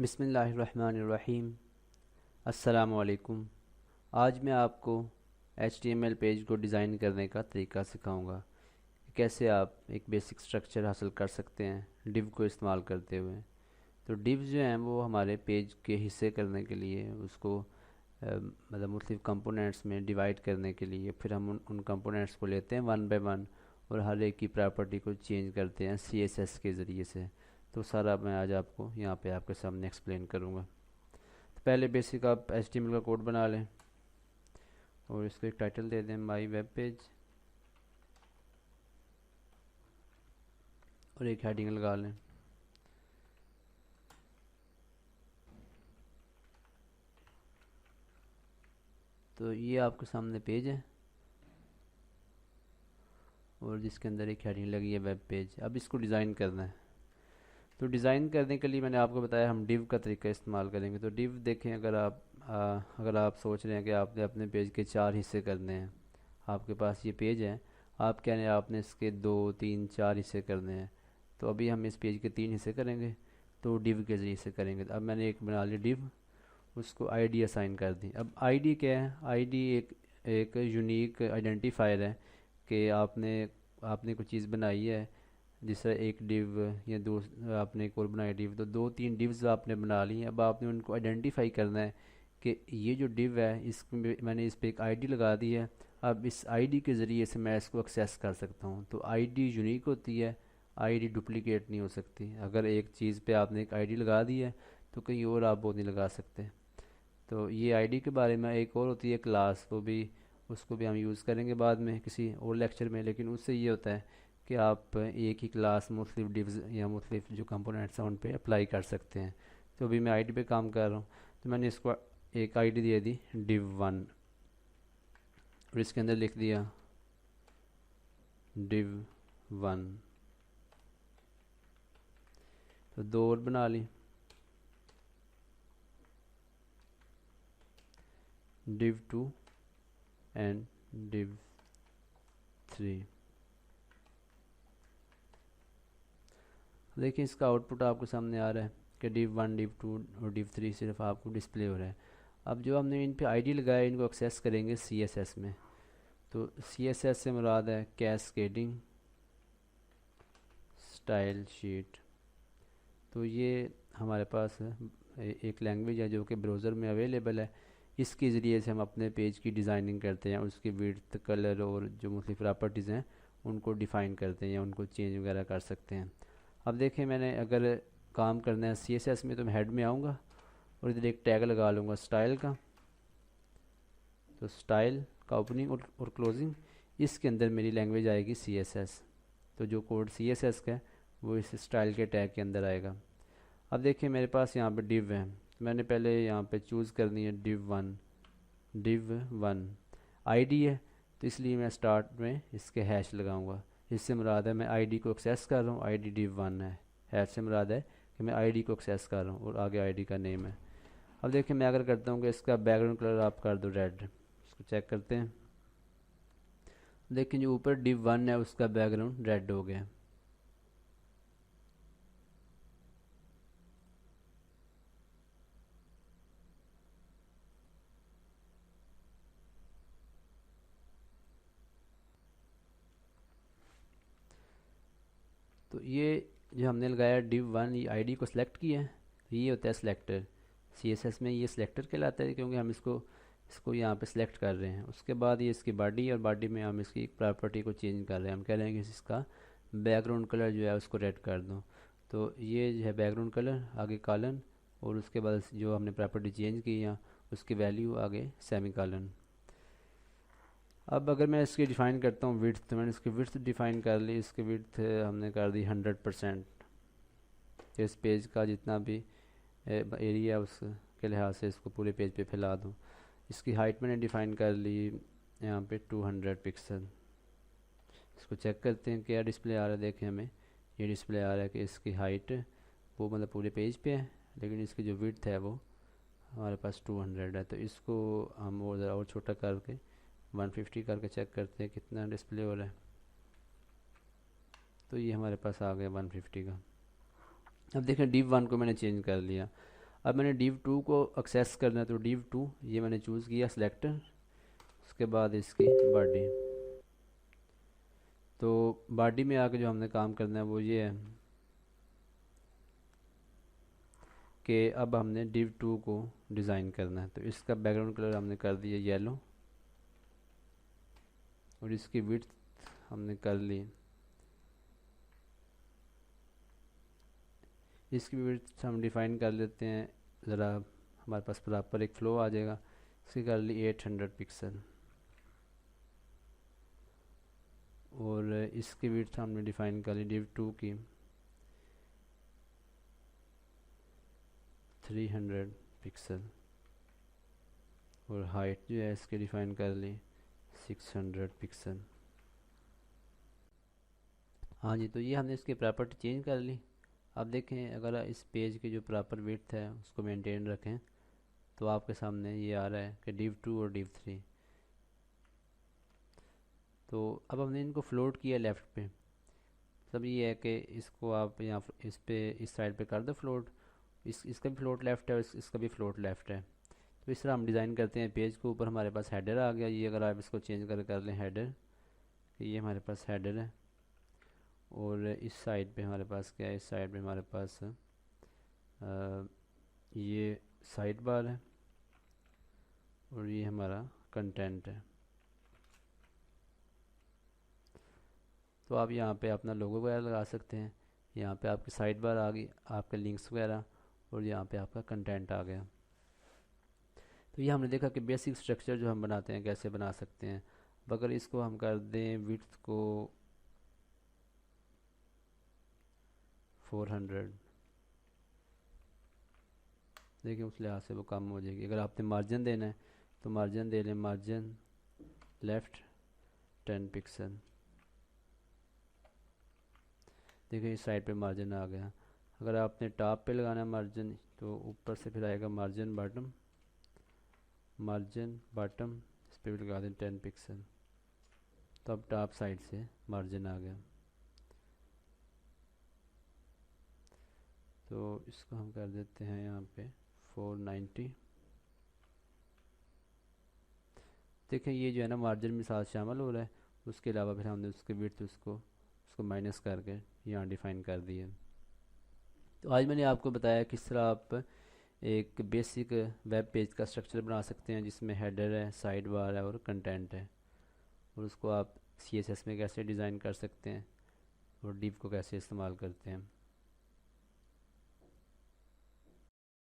बिस्मिल्लाहिर्रहमानिर्रहीम। अस्सलामु अलैकुम। आज मैं आपको HTML पेज को डिज़ाइन करने का तरीका सिखाऊंगा कि कैसे आप एक बेसिक स्ट्रक्चर हासिल कर सकते हैं डिव को इस्तेमाल करते हुए। तो डिव जो हैं वो हमारे पेज के हिस्से करने के लिए उसको मतलब मुख्तलिफ़ कंपोनेंट्स में डिवाइड करने के लिए फिर हम उन कंपोनेंट्स को लेते हैं वन बाय वन और हर एक की प्रॉपर्टी को चेंज करते हैं CSS के ज़रिए से। तो सारा मैं आज आपको यहाँ पे आपके सामने एक्सप्लेन करूँगा। तो पहले बेसिक आप HTML का कोड बना लें और इसको एक टाइटल दे दें माई वेब पेज और एक हेडिंग लगा लें। तो ये आपके सामने पेज है और जिसके अंदर एक हेडिंग लगी है वेब पेज। अब इसको डिज़ाइन करना है। तो डिज़ाइन करने के लिए मैंने आपको बताया हम डिव का तरीका इस्तेमाल करेंगे। तो डिव देखें, अगर आप सोच रहे हैं कि आपने अपने पेज के 4 हिस्से करने हैं, आपके पास ये पेज है, आप कह रहे हैं आपने इसके 2 3 4 हिस्से करने हैं। तो अभी हम इस पेज के 3 हिस्से करेंगे, तो डिव के ज़रिए से करेंगे। तो अब मैंने एक बना ली डिव, उसको आईडी असाइन कर दी। अब आईडी क्या है? आईडी एक एक यूनिक आइडेंटिफायर है कि आपने आपने कोई चीज़ बनाई है, जिस तरह एक डिव या दो आपने एक और बनाई डिव, तो 2 3 डिव्स आपने बना ली हैं। अब आपने उनको आइडेंटिफाई करना है कि ये जो डिव है मैंने इस पे एक आईडी लगा दी है। अब इस आईडी के ज़रिए से मैं इसको एक्सेस कर सकता हूँ। तो आईडी यूनिक होती है, आईडी डुप्लीकेट नहीं हो सकती। अगर एक चीज़ पे आपने एक आईडी लगा दी है तो कहीं और आप वो नहीं लगा सकते। तो ये आईडी के बारे में एक और होती है क्लास, वो भी उसको भी हम यूज़ करेंगे बाद में किसी और लेक्चर में। लेकिन उससे ये होता है कि आप एक ही क्लास मुख्तलिफ डिव्स या मुख्तलिफ जो कंपोनेंट्स हैं उन पे अप्लाई कर सकते हैं। तो अभी मैं आईडी पे काम कर रहा हूँ, तो मैंने इसको एक आईडी दे दी div1 और इसके अंदर लिख दिया div1। तो 2 और बना ली, div2 एंड div3। देखिए इसका आउटपुट आपके सामने आ रहा है कि div1 div2 और div3 सिर्फ आपको डिस्प्ले हो रहा है। अब जो हमने इन पे आईडी लगाया इनको एक्सेस करेंगे CSS में। तो CSS से मुराद है कैस्केडिंग स्टाइल शीट। तो ये हमारे पास एक लैंग्वेज है जो कि ब्राउज़र में अवेलेबल है। इसके ज़रिए से हम अपने पेज की डिज़ाइनिंग करते हैं, उसकी विड्थ कलर और जो मुख्तलिफ प्रॉपर्टीज़ हैं उनको डिफ़ाइन करते हैं या उनको चेंज वगैरह कर सकते हैं। अब देखें, मैंने अगर काम करना है CSS में तो मैं हेड में आऊँगा और इधर एक टैग लगा लूँगा स्टाइल का। तो स्टाइल का ओपनिंग और क्लोजिंग, इसके अंदर मेरी लैंग्वेज आएगी CSS। तो जो कोड CSS का है वो इस स्टाइल के टैग के अंदर आएगा। अब देखिए मेरे पास यहाँ पे डिव है, तो मैंने पहले यहाँ पे चूज़ करनी है div1 आईडी है, तो इसलिए मैं स्टार्ट में इसके हैश लगाऊंगा। इससे मुराद है मैं आईडी को एक्सेस कर रहा हूँ, आईडी div1 है। हैश से मुराद है कि मैं आईडी को एक्सेस कर रहा हूँ और आगे आईडी का नेम है। अब देखिए मैं अगर करता हूँ कि इसका बैकग्राउंड कलर आप कर दो रेड, इसको चेक करते हैं। देखिए जो ऊपर div1 है उसका बैकग्राउंड रेड हो गया। तो ये जो हमने लगाया div1, ये आईडी को सिलेक्ट किया है, तो ये होता है सिलेक्टर। CSS में ये सिलेक्टर कहलाता है क्योंकि हम इसको इसको यहाँ पे सिलेक्ट कर रहे हैं। उसके बाद ये इसकी बॉडी, और बॉडी में हम इसकी प्रॉपर्टी को चेंज कर रहे हैं। हम कह रहे हैं कि इसका बैकग्राउंड कलर जो है उसको रेड कर दो। तो ये जो है बैकग्राउंड कलर, आगे कॉलन, और उसके बाद जो हमने प्रॉपर्टी चेंज की है उसकी वैल्यू आगे सेमी कॉलन। अब अगर मैं इसकी डिफ़ाइन करता हूँ विड्थ, तो मैंने इसकी विड्थ डिफ़ाइन कर ली। इसकी विड्थ हमने कर दी 100%। इस पेज का जितना भी एरिया उसके लिहाज से इसको पूरे पेज पे फैला दूँ। इसकी हाइट मैंने डिफ़ाइन कर ली यहाँ पे 200 पिक्सल। इसको चेक करते हैं क्या डिस्प्ले आ रहा है। देखें हमें ये डिस्प्ले आ रहा है कि इसकी हाइट वो मतलब पूरे पेज पे है, लेकिन इसकी जो विड्थ है वो हमारे पास 200 है। तो इसको हम और ज़रा और छोटा करके 150 करके चेक करते हैं कितना डिस्प्ले हो रहा है। तो ये हमारे पास आ गया 150 का। अब देखें div1 को मैंने चेंज कर लिया। अब मैंने div 2 को एक्सेस करना है, तो div 2 ये मैंने चूज़ किया सिलेक्टर, उसके बाद इसकी बॉडी। तो बॉडी में आके जो हमने काम करना है वो ये है कि अब हमने div 2 को डिज़ाइन करना है। तो इसका बैकग्राउंड कलर हमने कर दिया येलो, और इसकी विड्थ हमने कर ली, इसकी विड्थ हम डिफ़ाइन कर लेते हैं ज़रा, हमारे पास प्रॉपर एक फ्लो आ जाएगा। इसकी कर ली 800 पिक्सल, और इसकी विड्थ हमने डिफ़ाइन कर ली div 2 की 300 पिक्सल, और हाइट जो है इसकी डिफ़ाइन कर ली 600 पिक्सल। हाँ जी, तो ये हमने इसकी प्रॉपर्टी चेंज कर ली। अब देखें, अगर इस पेज की जो प्रॉपर विड्थ है उसको मेंटेन रखें, तो आपके सामने ये आ रहा है कि div 2 और div 3। तो अब हमने इनको फ्लोट किया लेफ़्ट पे। सब ये है कि इसको आप यहाँ इस पे इस साइड पे कर दो फ्लोट, इसका भी फ्लोट लेफ़्ट है और इसका भी फ्लोट लेफ़्ट है। तो इस तरह हम डिज़ाइन करते हैं पेज के ऊपर। हमारे पास हेडर आ गया, ये अगर आप इसको चेंज कर लें हेडर, ये हमारे पास हेडर है। और इस साइड पे हमारे पास क्या है, इस साइड पे हमारे पास ये साइड बार है, और ये हमारा कंटेंट है। तो आप यहाँ पे अपना लोगो वगैरह लगा सकते हैं। यहाँ पे आपकी साइड बार आ गई, आपके लिंक्स वगैरह, और यहाँ पे आपका कंटेंट आ गया। तो ये हमने देखा कि बेसिक स्ट्रक्चर जो हम बनाते हैं कैसे बना सकते हैं। अब अगर इसको हम कर दें विड्थ को 400, देखिए उस लिहाज से वो कम हो जाएगी। अगर आपने मार्जिन देना है तो मार्जिन दे लें, मार्जिन लेफ़्ट 10 पिक्सल, देखिए इस साइड पे मार्जिन आ गया। अगर आपने टॉप पे लगाना है मार्जिन, तो ऊपर से फिर आएगा मार्जिन बॉटम, मार्जिन बॉटम, इस पर भी लगा दें 10 पिक्सल, तो अब टॉप साइड से मार्जिन आ गया। तो इसको हम कर देते हैं यहाँ पे 490। देखें ये जो है ना मार्जिन में साथ शामिल हो रहा है। उसके अलावा फिर हमने उसके विड्थ उसको माइनस करके यहाँ डिफ़ाइन कर दिया। तो आज मैंने आपको बताया किस तरह आप एक बेसिक वेब पेज का स्ट्रक्चर बना सकते हैं, जिसमें हेडर है, साइड बार है और कंटेंट है, और उसको आप CSS में कैसे डिज़ाइन कर सकते हैं और डिव को कैसे इस्तेमाल करते हैं।